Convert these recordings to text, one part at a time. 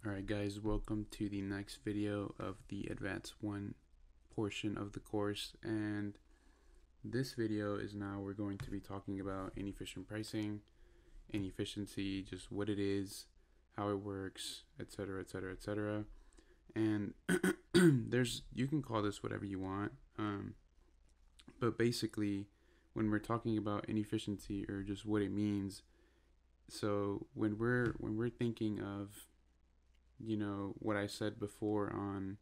Alright guys, welcome to the next video of the Advanced 1 portion of the course, and this video is now we're going to be talking about inefficient pricing, inefficiency, just what it is, how it works, etc, etc, etc. And you can call this whatever you want, but basically when we're talking about inefficiency or just what it means, so when we're thinking of what I said before on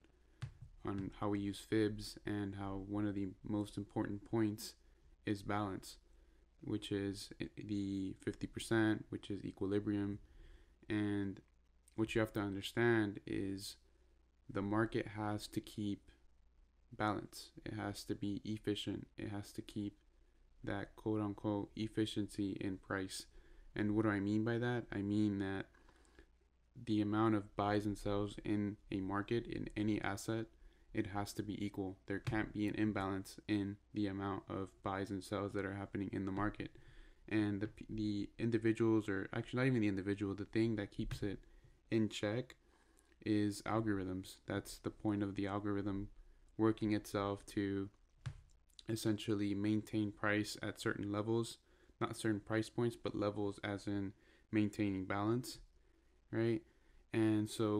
how we use fibs and how one of the most important points is balance, which is the 50%, which is equilibrium. And what you have to understand is the market has to keep balance. It has to be efficient. It has to keep that quote unquote efficiency in price. And what do I mean by that? I mean that the amount of buys and sells in a market, in any asset, it has to be equal. There can't be an imbalance in the amount of buys and sells that are happening in the market. And the individuals, or actually not even the individual, the thing that keeps it in check is algorithms. That's the point of the algorithm working itself to essentially maintain price at certain levels, not certain price points, but levels as in maintaining balance. Right? And so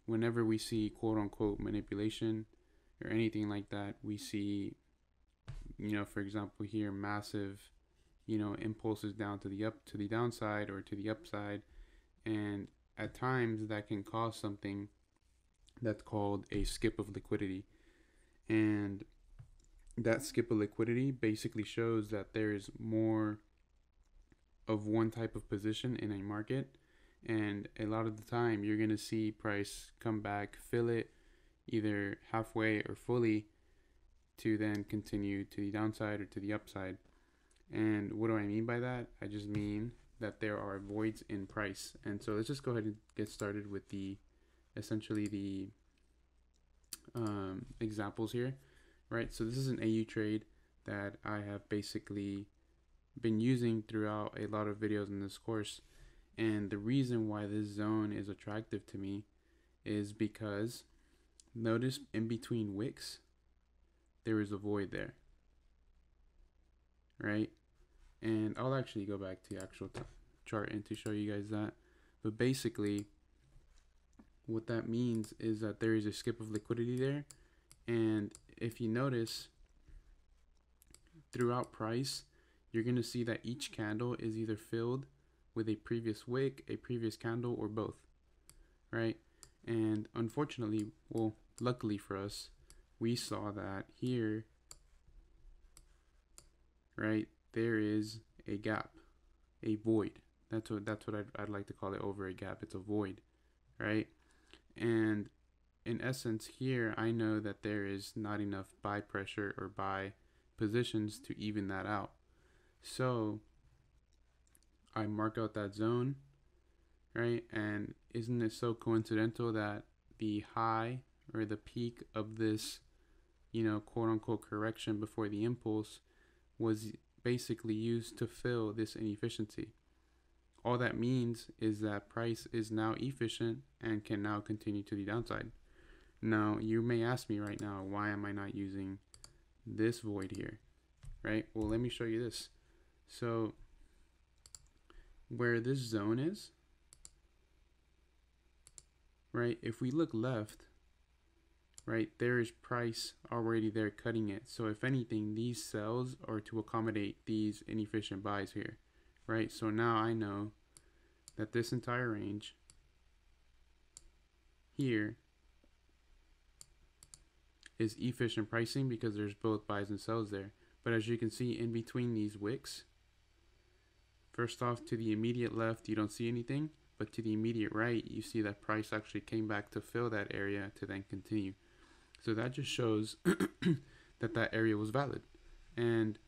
whenever we see quote unquote manipulation or anything like that, we see, for example here, massive, impulses down to the downside or to the upside. And at times that can cause something that's called a skip of liquidity. And that skip of liquidity basically shows that there is more of one type of position in a market. And a lot of the time you're going to see price come back, fill it either halfway or fully to then continue to the downside or to the upside. And what do I mean by that? I just mean that there are voids in price. And so let's just go ahead and get started with essentially the examples here, right? So this is an AU trade that I have basically been using throughout a lot of videos in this course. And the reason why this zone is attractive to me is because notice in between wicks, there is a void there, right? And I'll actually go back to the actual chart and to show you guys that. But basically, what that means is that there is a skip of liquidity there. And if you notice, throughout price, you're going to see that each candle is either filled with a previous wick, a previous candle, or both, right? And unfortunately, well, luckily for us, we saw that here, right, there is a gap, a void. That's what I'd like to call it over a gap. It's a void, right? And in essence here, I know that there is not enough buy pressure or buy positions to even that out. So I mark out that zone, right? And isn't it so coincidental that the high or the peak of this, quote unquote correction before the impulse was basically used to fill this inefficiency? All that means is that price is now efficient and can now continue to the downside. Now, you may ask me right now, why am I not using this void here, right? Well, let me show you this. So where this zone is, right, if we look left, right, there is price already there cutting it. So if anything, these sells are to accommodate these inefficient buys here, right? So now I know that this entire range here is efficient pricing because there's both buys and sells there. But as you can see in between these wicks, first off, to the immediate left, you don't see anything, but to the immediate right, you see that price actually came back to fill that area to then continue. So that just shows that area was valid. And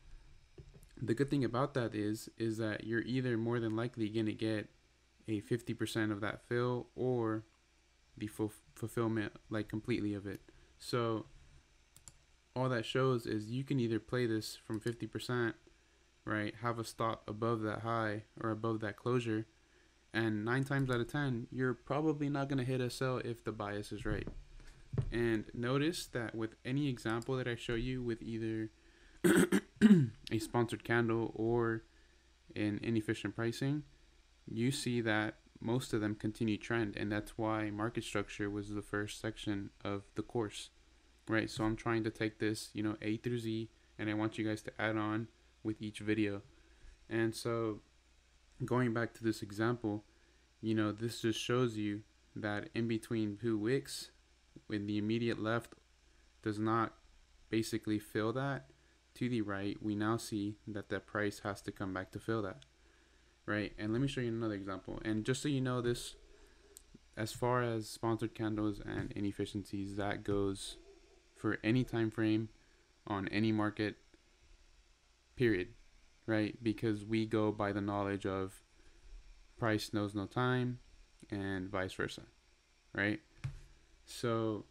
the good thing about that is that you're either more than likely going to get a 50% of that fill or the fulfillment, like completely of it. So all that shows is you can either play this from 50%, right, have a stop above that high or above that closure, And 9 times out of 10, you're probably not going to hit a sell if the bias is right. And notice that with any example that I show you with either a sponsored candle or an inefficient pricing, you see that most of them continue trend, and that's why market structure was the first section of the course, right? So I'm trying to take this, A through Z, and I want you guys to add on with each video. And so going back to this example, this just shows you that in between two wicks, when the immediate left does not basically fill that, to the right, we now see that the price has to come back to fill that, right? And let me show you another example. And just so you know this, as far as sponsored candles and inefficiencies, that goes for any time frame on any market, period, right? Because we go by the knowledge of price knows no time and vice versa, right? So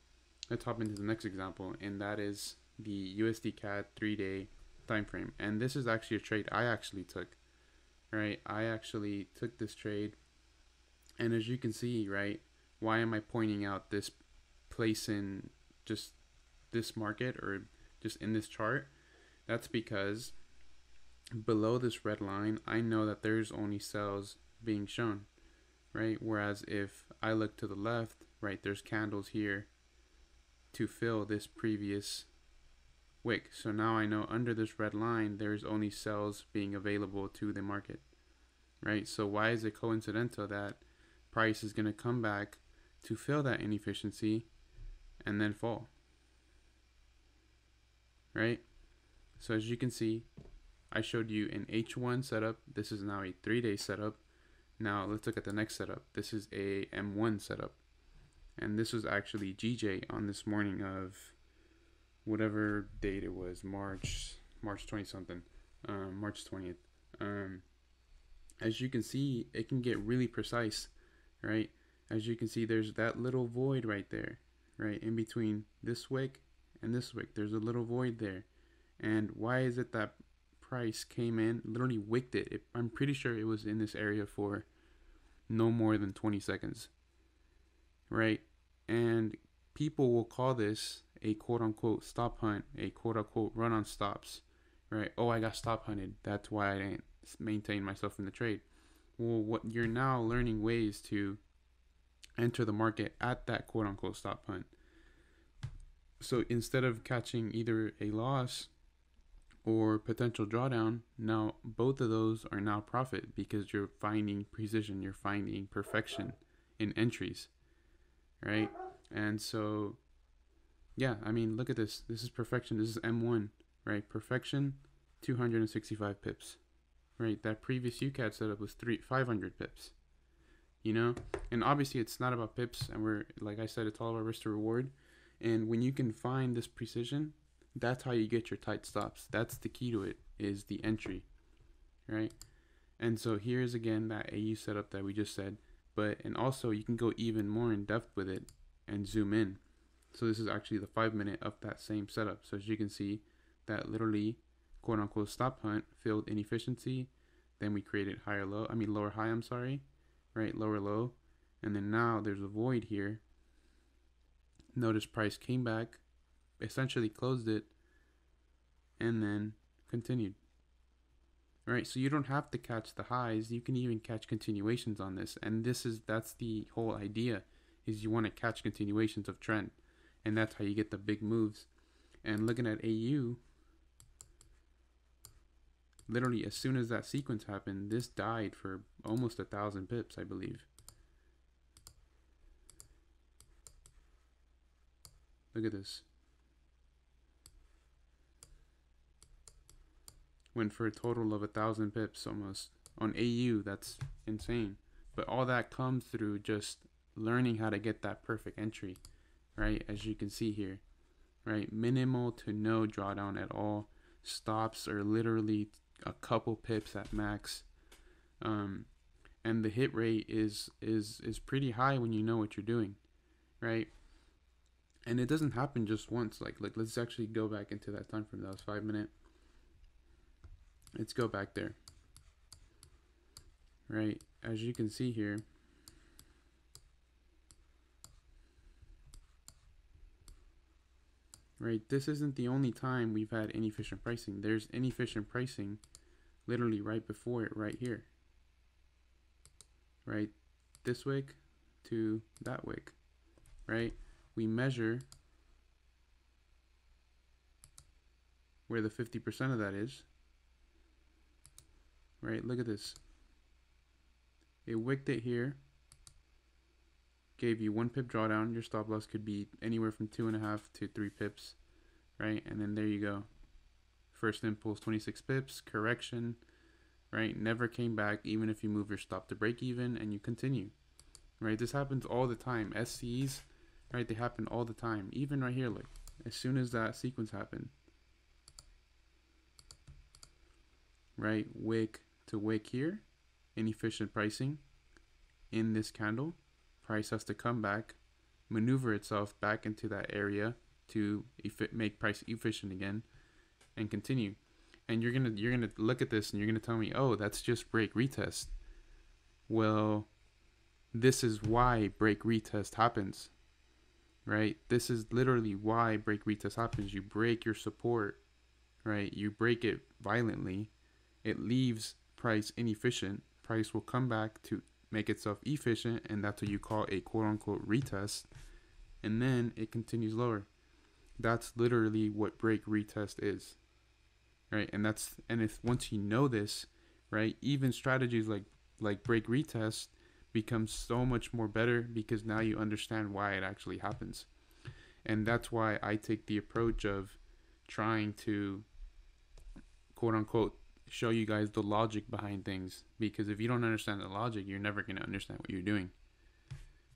let's hop into the next example, and that is the USD CAD 3-day time frame. And this is actually a trade I actually took, right? I actually took this trade, and as you can see, right, why am I pointing out this place in just this market or just in this chart? That's because below this red line, I know that there's only sells being shown, right? Whereas if I look to the left, right, there's candles here to fill this previous wick. So now I know under this red line, there's only sells being available to the market, right? So why is it coincidental that price is going to come back to fill that inefficiency and then fall, right? So as you can see, I showed you an H1 setup. This is now a 3-day setup. Now let's look at the next setup. This is a M1 setup. And this was actually GJ on this morning of whatever date it was, March 20 something, March 20th. As you can see, it can get really precise, right? As you can see, there's that little void right there, right? In between this wick and this wick, there's a little void there. And why is it that price came in, literally wicked it? I'm pretty sure it was in this area for no more than 20 seconds, right? And people will call this a quote-unquote stop hunt, a quote-unquote run on stops, right? Oh, I got stop hunted, that's why I didn't maintain myself in the trade. Well, what you're now learning ways to enter the market at that quote-unquote stop hunt. So instead of catching either a loss or potential drawdown, now both of those are now profit, because you're finding precision, you're finding perfection in entries, right? And so yeah, I mean, look at this. This is perfection. This is M1, right? Perfection, 265 pips, right? That previous UCAD setup was 500 pips, and obviously it's not about pips, and we're, like I said, it's all about risk to reward. And when you can find this precision, that's how you get your tight stops. That's the key to it, is the entry, right? And so here's again that AU setup that we just said, and also you can go even more in depth with it and zoom in. So this is actually the 5-minute of that same setup. So as you can see, that literally quote unquote stop hunt filled inefficiency. Then we created lower high, right? Lower low. And then now there's a void here. Notice price came back, essentially closed it, and then continued. Right, so you don't have to catch the highs. You can even catch continuations on this. And that's the whole idea, is you want to catch continuations of trend. And that's how you get the big moves. And looking at AU, literally as soon as that sequence happened, this died for almost 1,000 pips, I believe. Look at this. Went for a total of 1,000 pips almost. On AU, that's insane. But all that comes through just learning how to get that perfect entry, right? As you can see here, right? Minimal to no drawdown at all. Stops are literally a couple pips at max. And the hit rate is pretty high when you know what you're doing, right? And it doesn't happen just once. Like let's actually go back into that time frame. That was 5 minutes. Let's go back there. right? As you can see here, right, this isn't the only time we've had inefficient pricing. There's inefficient pricing literally right before it, right here, right? This wick to that wick, right? We measure where the 50% of that is, right? Look at this. It wicked it here, gave you 1 pip drawdown. Your stop loss could be anywhere from 2.5 to 3 pips, right? And then there you go. First impulse 26 pips, correction, right? Never came back, even if you move your stop to break even and you continue, right? This happens all the time. SCs, right? They happen all the time. Even right here, like as soon as that sequence happened, right? Wick to wick here, inefficient pricing in this candle. Price has to come back, maneuver itself back into that area to make price efficient again, and continue. And you're gonna look at this and you're gonna tell me, oh, that's just break retest. Well, this is why break retest happens, right? This is literally why break retest happens. You break your support, right? You break it violently. It leaves price inefficient. Price will come back to make itself efficient, and that's what you call a quote-unquote retest, and then it continues lower. That's literally what break retest is, right? And if once you know this, right, even strategies like break retest become so much more better because now you understand why it actually happens. And that's why I take the approach of trying to quote-unquote show you guys the logic behind things, because if you don't understand the logic, you're never going to understand what you're doing,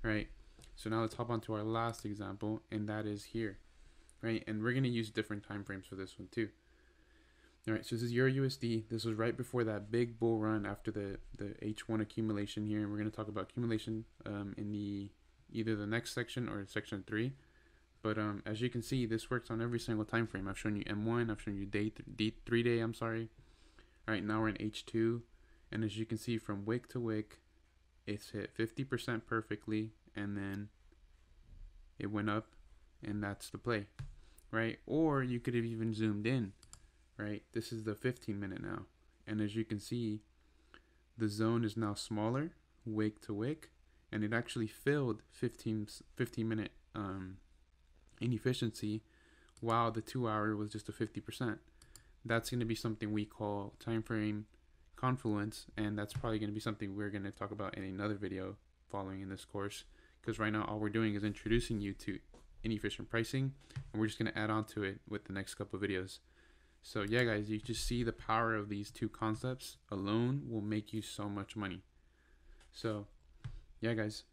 right? So now let's hop on to our last example, and that is here, right? And we're going to use different time frames for this one too. All right, so this is Euro USD. This was right before that big bull run after the H1 accumulation here, and we're going to talk about accumulation in the either the next section or section 3. But as you can see, this works on every single time frame. I've shown you M1, I've shown you D3 day, I'm sorry. All right, now we're in H2, and as you can see from wick to wick, it's hit 50% perfectly, and then it went up, and that's the play, right? Or you could have even zoomed in, right? This is the 15-minute now, and as you can see, the zone is now smaller, wick to wick, and it actually filled 15-minute inefficiency, while the 2-hour was just a 50%. That's going to be something we call time frame confluence, and that's probably going to be something we're going to talk about in another video following in this course, because right now all we're doing is introducing you to inefficient pricing, and we're just going to add on to it with the next couple of videos. So yeah, guys, you just see the power of these two concepts alone will make you so much money. So yeah, guys.